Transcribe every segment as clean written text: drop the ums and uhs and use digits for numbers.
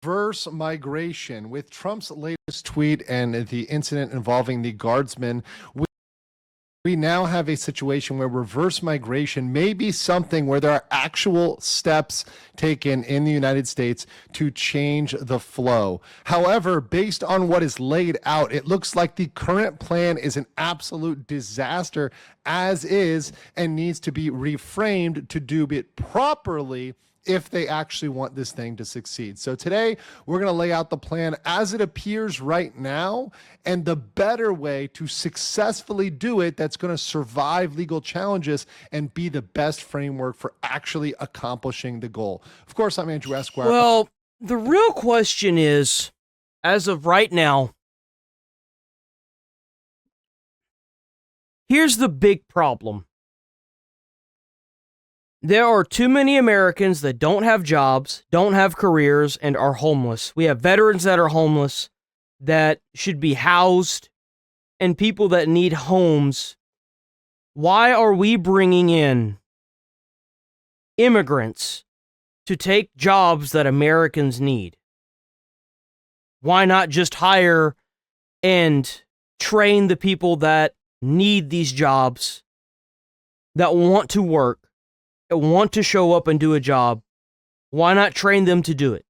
Reverse migration. With Trump's latest tweet and the incident involving the guardsman, we now have a situation where reverse migration may be something where there are actual steps taken in the United States to change the flow. However, based on what is laid out, it looks like the current plan is an absolute disaster as is and needs to be reframed to do it properly if they actually want this thing to succeed. So today, we're going to lay out the plan as it appears right now and the better way to successfully do it that's going to survive legal challenges and be the best framework for actually accomplishing the goal. Of course, I'm Andrew Esquire. Well, the real question is, as of right now, here's the big problem. There are too many Americans that don't have jobs, don't have careers, and are homeless. We have veterans that are homeless that should be housed, and people that need homes. Why are we bringing in immigrants to take jobs that Americans need? Why not just hire and train the people that need these jobs, that want to work, that want to show up and do a job? Why not train them to do it?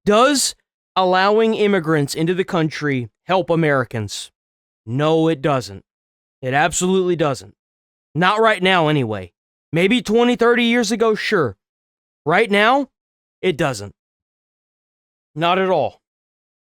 Does allowing immigrants into the country help Americans? No, it doesn't. It absolutely doesn't. Not right now, anyway. Maybe 20, 30 years ago, sure. Right now, it doesn't. Not at all.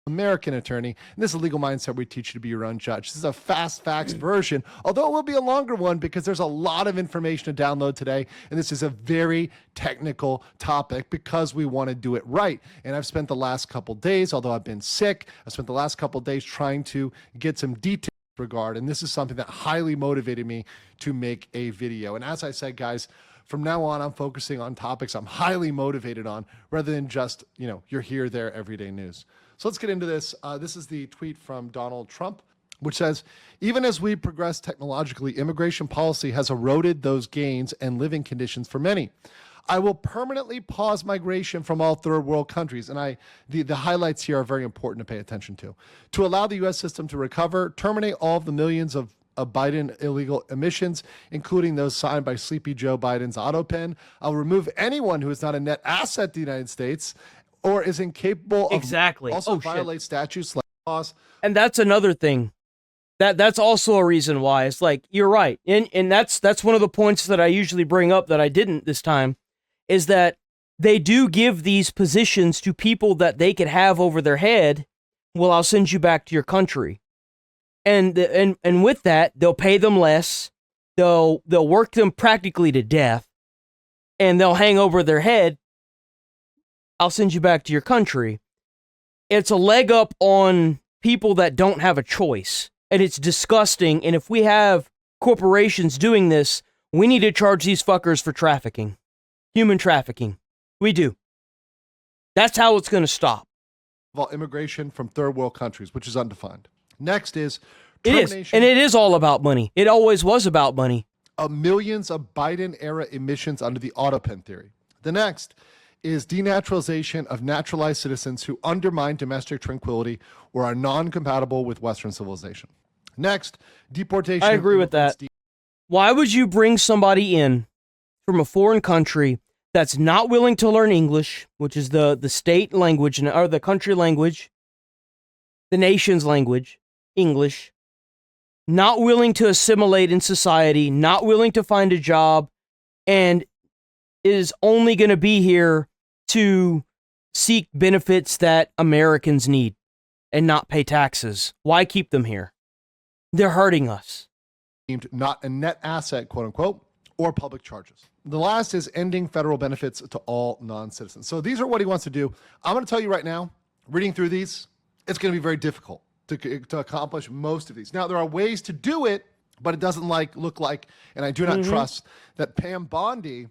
American attorney. And this is Legal Mindset. We teach you to be your own judge. This is a fast facts version, although it will be a longer one because there's a lot of information to download today. And this is a very technical topic because we want to do it right. And I've spent the last couple days, although I've been sick, I've spent the last couple days trying to get some details in this regard. And this is something that highly motivated me to make a video. And as I said, guys, from now on, I'm focusing on topics I'm highly motivated on rather than just, you're here, there, everyday news. So let's get into this. This is the tweet from Donald Trump, which says, even as we progress technologically, immigration policy has eroded those gains and living conditions for many. I will permanently pause migration from all third world countries. And the highlights here are very important to pay attention to allow the U.S. system to recover, terminate all of the millions of Biden illegal emissions, including those signed by Sleepy Joe Biden's auto pen. I'll remove anyone who is not a net asset to the United States or is incapable of also violate statutes like laws. And that's another thing. That's also a reason why. It's like, you're right. And that's one of the points that I usually bring up that I didn't this time, is that they do give these positions to people that they could have over their head. Well, I'll send you back to your country. And with that, they'll pay them less. They'll work them practically to death, and they'll hang over their head. I'll send you back to your country. It's a leg up on people that don't have a choice, and it's disgusting. And if we have corporations doing this, we need to charge these fuckers for trafficking, human trafficking. We do. That's how it's going to stop. Well, immigration from third world countries, which is undefined. Next is termination. It is, and it is all about money. It always was about money. Of millions of Biden-era emissions under the auto pen theory. The next is denaturalization of naturalized citizens who undermine domestic tranquility or are non-compatible with Western civilization. Next, deportation. I agree with that. Why would you bring somebody in from a foreign country that's not willing to learn English, which is the state language, or the country language, the nation's language, English, not willing to assimilate in society, not willing to find a job, and is only going to be here to seek benefits that Americans need and not pay taxes? Why keep them here? They're hurting us. Not a net asset, quote unquote, or public charges. The last is ending federal benefits to all non-citizens. So these are what he wants to do. I'm going to tell you right now, reading through these, it's going to be very difficult to accomplish most of these. Now, there are ways to do it, but it doesn't look like, and I do not trust that Pam Bondi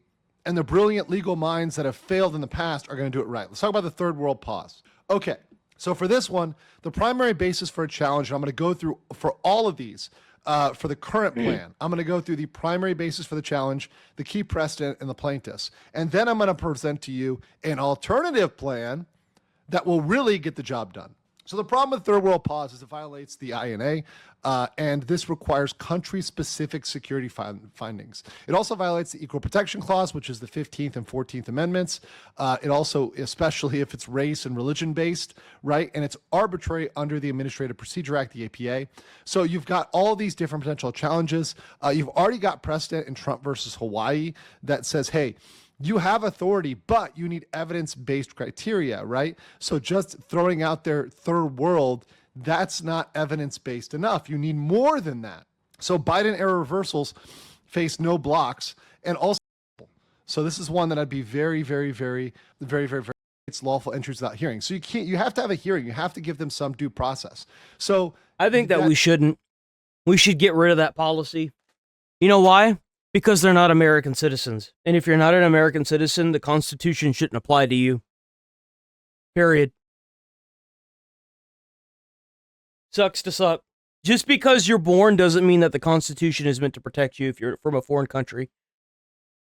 and the brilliant legal minds that have failed in the past are going to do it right. Let's talk about the third world pause. Okay, so for this one, the primary basis for a challenge, and I'm going to go through for all of these for the current plan. I'm going to go through the primary basis for the challenge, the key precedent, and the plaintiffs. And then I'm going to present to you an alternative plan that will really get the job done. So the problem with third world pause is it violates the INA, and this requires country-specific security findings. It also violates the Equal Protection Clause, which is the 15th and 14th Amendments. It also, especially if it's race and religion-based, right? And it's arbitrary under the Administrative Procedure Act, the APA. So you've got all these different potential challenges. You've already got precedent in Trump versus Hawaii that says, hey, you have authority, but you need evidence-based criteria, right? So just throwing out there third world, that's not evidence-based enough. You need more than that. So Biden era reversals face no blocks, and also, so this is one that I'd be very, it's lawful entries without hearing. So you have to have a hearing. You have to give them some due process. So I think that we shouldn't. We should get rid of that policy. You know why? Because they're not American citizens. And if you're not an American citizen, the Constitution shouldn't apply to you. Period. Sucks to suck. Just because you're born doesn't mean that the Constitution is meant to protect you if you're from a foreign country.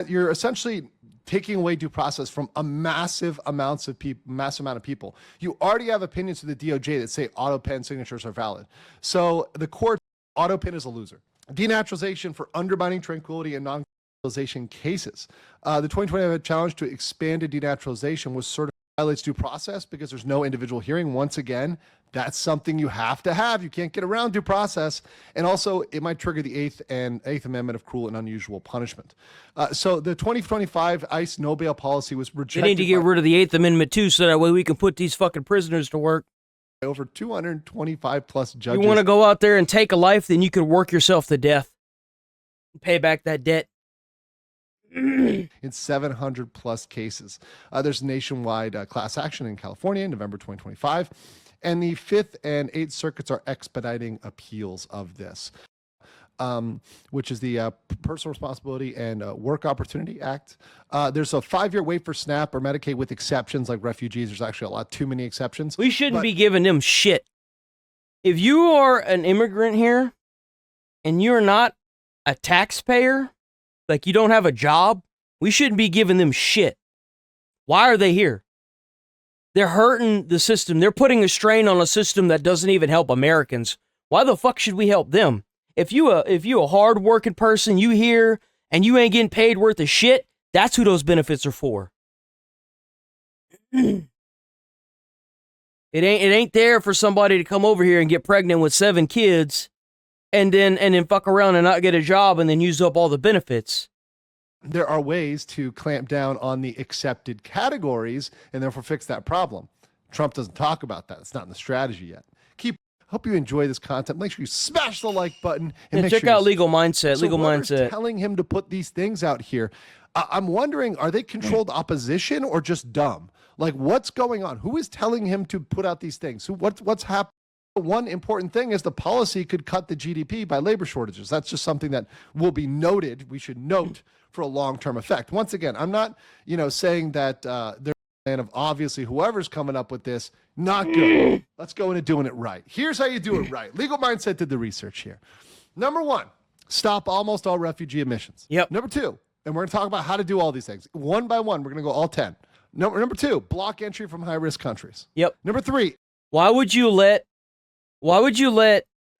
You're essentially taking away due process from a massive amount of people. You already have opinions from the DOJ that say auto pen signatures are valid. So the court, auto pen is a loser. Denaturalization for undermining tranquility and non-naturalization cases. The 2020 challenge to expanded denaturalization was sort of violates due process because there's no individual hearing. Once again, that's something you have to have. You can't get around due process. And also, it might trigger the Eighth Amendment of cruel and unusual punishment. So the 2025 ICE no bail policy was rejected. They need to get rid of the Eighth Amendment too, so that way we can put these fucking prisoners to work. Over 225 plus judges. You want to go out there and take a life, then you could work yourself to death. Pay back that debt. In 700 plus cases. There's nationwide class action in California in November 2025. And the 5th and 8th circuits are expediting appeals of this, which is the Personal Responsibility and Work Opportunity Act. There's a 5-year wait for SNAP or Medicaid with exceptions like refugees. There's actually a lot too many exceptions. We shouldn't be giving them shit. If you are an immigrant here and you're not a taxpayer, like you don't have a job, we shouldn't be giving them shit. Why are they here? They're hurting the system. They're putting a strain on a system that doesn't even help Americans. Why the fuck should we help them? If you a hard-working person, you here, and you ain't getting paid worth of shit, that's who those benefits are for. It ain't there for somebody to come over here and get pregnant with 7 kids and then fuck around and not get a job and then use up all the benefits. There are ways to clamp down on the accepted categories and therefore fix that problem. Trump doesn't talk about that. It's not in the strategy yet. Hope you enjoy this content. Make sure you smash the like button and make check sure out Legal Mindset. So Legal Mindset. Telling him to put these things out here. I'm wondering, are they controlled opposition or just dumb? Like, what's going on? Who is telling him to put out these things? What's happening? One important thing is the policy could cut the GDP by labor shortages. That's just something that will be noted. We should note for a long-term effect. Once again, I'm not, saying that they're a fan of obviously whoever's coming up with this. Not good. Let's go into doing it right. Here's how you do it right. Legal Mindset did the research here. Number 1, stop almost all refugee admissions. Yep. Number 2, and we're going to talk about how to do all these things. One by one, we're going to go all 10. Number 2, block entry from high-risk countries. Yep. Number 3. Why would you let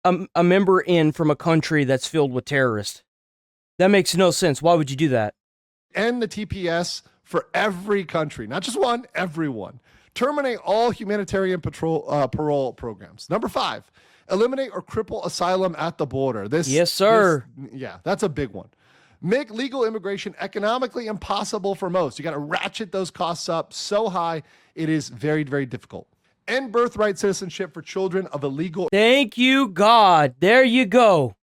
a member in from a country that's filled with terrorists? That makes no sense. Why would you do that? End the TPS for every country, not just one, everyone. Terminate all humanitarian parole programs. Number 5, eliminate or cripple asylum at the border. Yes, sir. Yeah, that's a big one. Make legal immigration economically impossible for most. You got to ratchet those costs up so high, it is very, very difficult. End birthright citizenship for children of illegal. Thank you, God. There you go.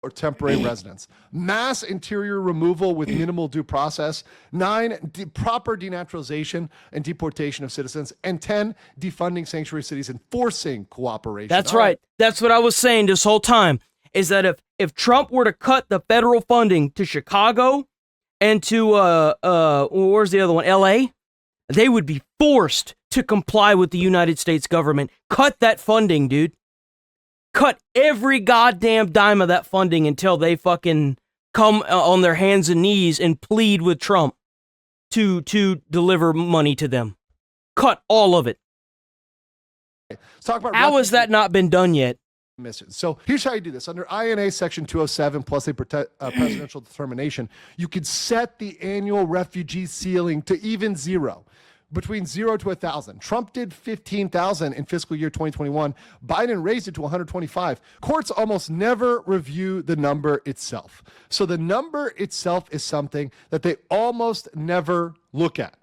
Or temporary residence. Mass interior removal with minimal due process. 9, proper denaturalization and deportation of citizens. And 10, defunding sanctuary cities and forcing cooperation. That's right. That's what I was saying this whole time, is that if Trump were to cut the federal funding to Chicago and to, where's the other one, LA, they would be forced to comply with the United States government. Cut that funding, dude. Cut every goddamn dime of that funding until they fucking come on their hands and knees and plead with Trump to deliver money to them. Cut all of it. Let's talk about How has that not been done yet? missions. So here's how you do this. Under INA Section 207 plus a presidential determination, you could set the annual refugee ceiling to even zero, between 0 to 1,000. Trump did 15,000 in fiscal year 2021. Biden raised it to 125. Courts almost never review the number itself. So the number itself is something that they almost never look at.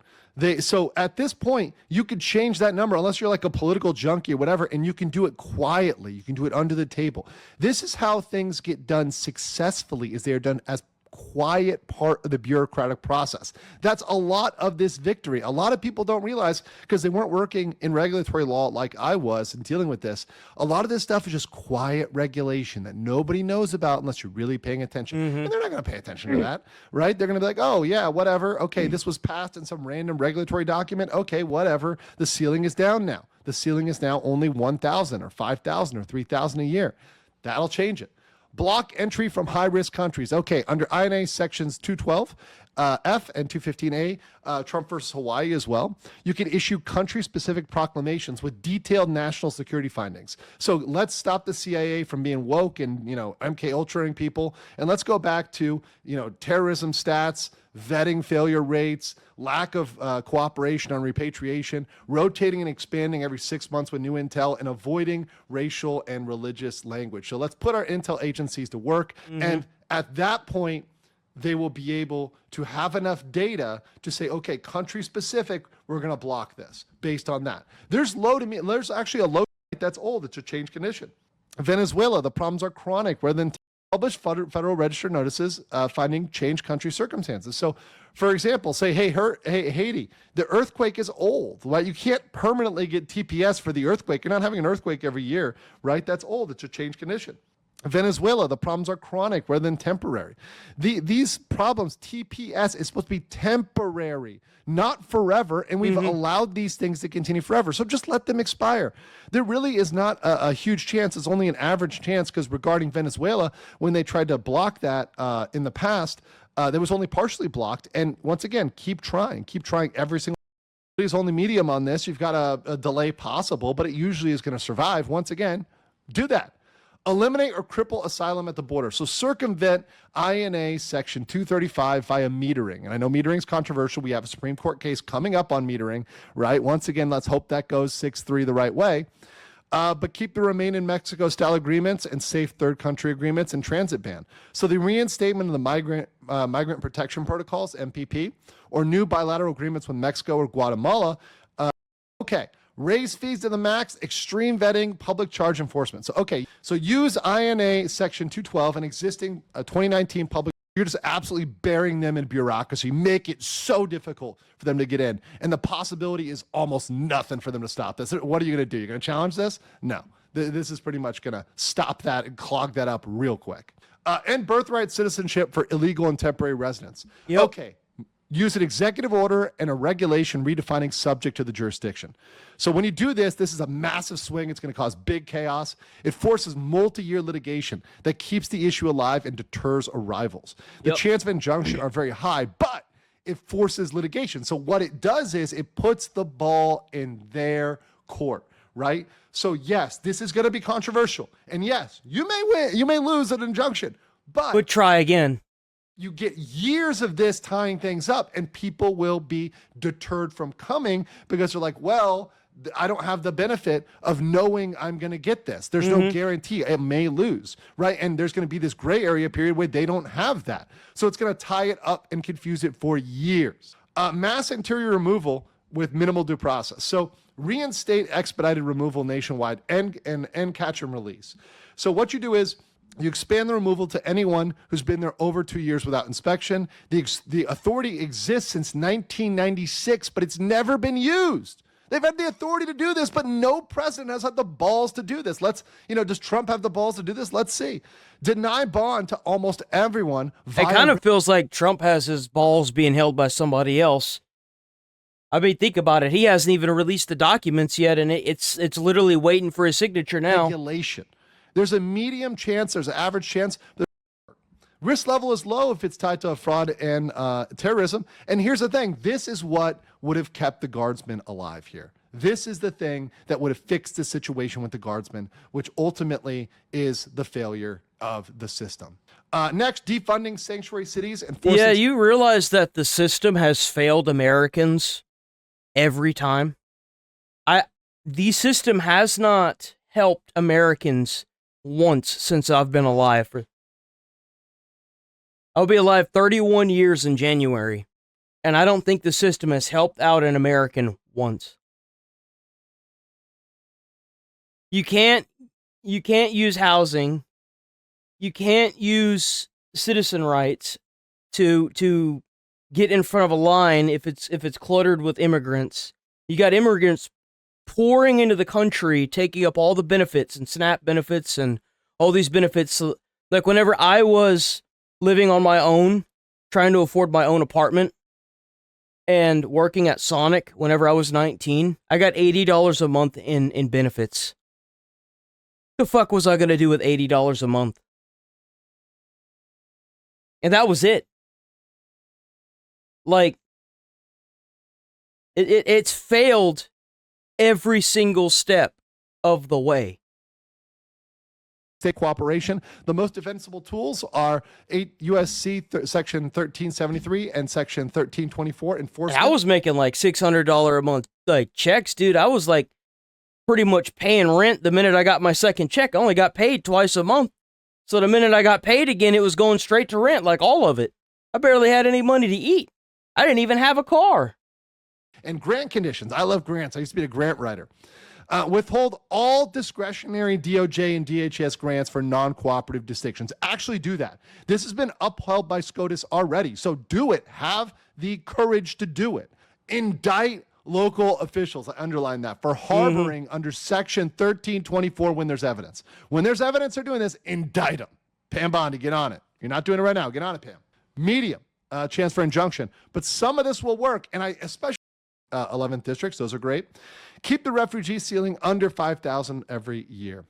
So at this point, you could change that number unless you're like a political junkie or whatever, and you can do it quietly. You can do it under the table. This is how things get done successfully, is they are done as quiet part of the bureaucratic process. That's a lot of this victory. A lot of people don't realize, because they weren't working in regulatory law like I was and dealing with this. A lot of this stuff is just quiet regulation that nobody knows about unless you're really paying attention. And they're not going to pay attention to that, right? They're going to be like, oh yeah, whatever. Okay, this was passed in some random regulatory document. Okay, whatever. The ceiling is down now. The ceiling is now only 1,000 or 5,000 or 3,000 a year. That'll change it. Block entry from high-risk countries. Okay, under INA sections 212 F and 215A, Trump versus Hawaii as well, you can issue country-specific proclamations with detailed national security findings. So let's stop the CIA from being woke and, MK Ultraing people, and let's go back to, terrorism stats, vetting failure rates, lack of cooperation on repatriation, rotating and expanding every 6 months with new intel, and avoiding racial and religious language. So let's put our intel agencies to work. And at that point, they will be able to have enough data to say, okay, country specific, we're going to block this based on that. There's actually a low that's old. It's a change condition. Venezuela, the problems are chronic rather than publish Federal Register notices finding changed country circumstances. So, for example, say, hey, Haiti, the earthquake is old, right? You can't permanently get TPS for the earthquake. You're not having an earthquake every year, right? That's old. It's a change condition. Venezuela, the problems are chronic rather than temporary. These problems, TPS is supposed to be temporary, not forever, and we've allowed these things to continue forever. So just let them expire. There really is not a huge chance. It's only an average chance, because regarding Venezuela, when they tried to block that in the past, there was only partially blocked. And once again, keep trying every single. There's only medium on this. You've got a delay possible, but it usually is going to survive. Once again, do that. Eliminate or cripple asylum at the border. So circumvent INA section 235 via metering. And I know metering is controversial. We have a Supreme Court case coming up on metering, right? Once again, let's hope that goes 6-3 the right way. But keep the Remain in Mexico style agreements and safe third country agreements and transit ban. So the reinstatement of the migrant protection protocols, MPP, or new bilateral agreements with Mexico or Guatemala. Okay. Raise fees to the max, extreme vetting, public charge enforcement. So use INA section 212 and existing 2019 public. You're just absolutely burying them in bureaucracy. Make it so difficult for them to get in. And the possibility is almost nothing for them to stop this. What are you going to do? You're going to challenge this? No. This is pretty much going to stop that and clog that up real quick. End birthright citizenship for illegal and temporary residents. Yep. Okay. Use an executive order and a regulation redefining subject to the jurisdiction. So when you do this, this is a massive swing. It's going to cause big chaos. It forces multi-year litigation that keeps the issue alive and deters arrivals. The chance of injunction are very high, but it forces litigation. So what it does is it puts the ball in their court, right? So yes, this is going to be controversial. And yes, you may win, you may lose an injunction, but try again. You get years of this tying things up, and people will be deterred from coming because they're like, well, I don't have the benefit of knowing I'm going to get this. There's no guarantee. It may lose, right? And there's going to be this gray area period where they don't have that. So it's going to tie it up and confuse it for years. Mass interior removal with minimal due process. So reinstate expedited removal nationwide and catch and release. So what you do is, you expand the removal to anyone who's been there over 2 years without inspection. The authority exists since 1996, but it's never been used. They've had the authority to do this, but no president has had the balls to do this. Does Trump have the balls to do this? Let's see. Deny bond to almost everyone. It kind of feels like Trump has his balls being held by somebody else. I mean, think about it. He hasn't even released the documents yet, and it's literally waiting for his signature now. Regulation. There's a medium chance, there's an average chance. Risk level is low if it's tied to a fraud and terrorism. And here's the thing. This is what would have kept the guardsmen alive here. This is the thing that would have fixed the situation with the guardsmen, which ultimately is the failure of the system. Next, defunding sanctuary cities and forcing... Yeah, you realize that the system has failed Americans every time? The system has not helped Americans once since I've been alive. I'll be alive 31 years in January, and I don't think the system has helped out an American once. You can't use housing. You can't use citizen rights to get in front of a line if it's cluttered with immigrants. You got immigrants pouring into the country, taking up all the benefits and SNAP benefits and all these benefits. So, like whenever I was living on my own, trying to afford my own apartment, and working at Sonic whenever I was 19, I got $80 a month in benefits. The fuck was I going to do with $80 a month? And that was it. Like, it's failed every single step of the way. State cooperation. The most defensible tools are 8 USC section 1373 and section 1324 enforcement. I was making like $600 a month like checks, dude. I was like pretty much paying rent the minute I got my second check. I only got paid twice a month. So the minute I got paid again, it was going straight to rent, like all of it. I barely had any money to eat. I didn't even have a car. And grant conditions. I love grants. I used to be a grant writer. Withhold all discretionary DOJ and DHS grants for non-cooperative jurisdictions. Actually do that. This has been upheld by SCOTUS already. So do it. Have the courage to do it. Indict local officials, I underline that, for harboring under section 1324 when there's evidence. When there's evidence they're doing this, indict them. Pam Bondi, get on it. You're not doing it right now. Get on it, Pam. Medium, chance for injunction. But some of this will work, and I especially 11th districts, those are great. Keep the refugee ceiling under 5,000 every year.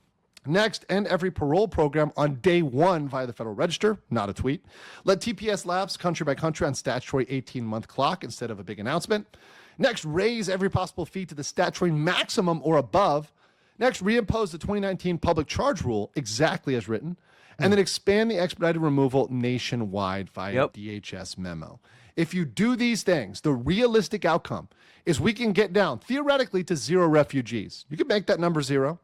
Next, end every parole program on day one via the Federal Register, not a tweet. Let TPS lapse country by country on statutory 18-month clock instead of a big announcement. Next, raise every possible fee to the statutory maximum or above. Next, reimpose the 2019 public charge rule exactly as written. And then expand the expedited removal nationwide via DHS memo. If you do these things, the realistic outcome is we can get down, theoretically, to 0 refugees. You could make that number 0.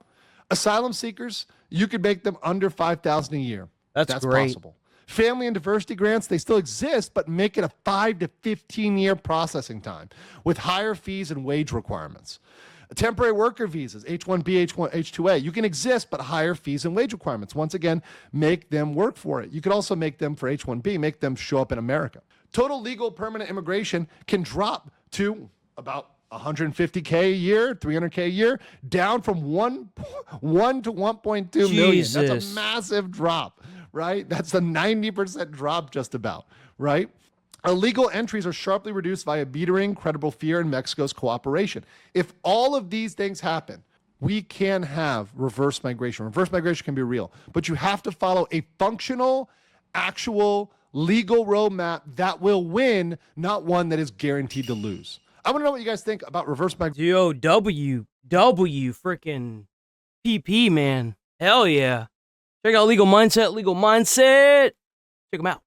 Asylum seekers, you could make them under 5,000 a year. That's great. Possible. Family and diversity grants, they still exist, but make it a 5 to 15-year processing time with higher fees and wage requirements. Temporary worker visas, H-1B, H-2A, you can exist, but higher fees and wage requirements. Once again, make them work for it. You could also make them for H-1B, make them show up in America. Total legal permanent immigration can drop to about 150K a year, 300K a year, down from 1 to 1.2 million. That's a massive drop, right? That's a 90% drop just about, right? Illegal entries are sharply reduced via beatering, credible fear, and Mexico's cooperation. If all of these things happen, we can have reverse migration. Reverse migration can be real, but you have to follow a functional, actual, legal roadmap that will win, not one that is guaranteed to lose. I want to know what you guys think about reverse migration. DOW, freaking PP, man. Hell yeah. Check out Legal Mindset. Check them out.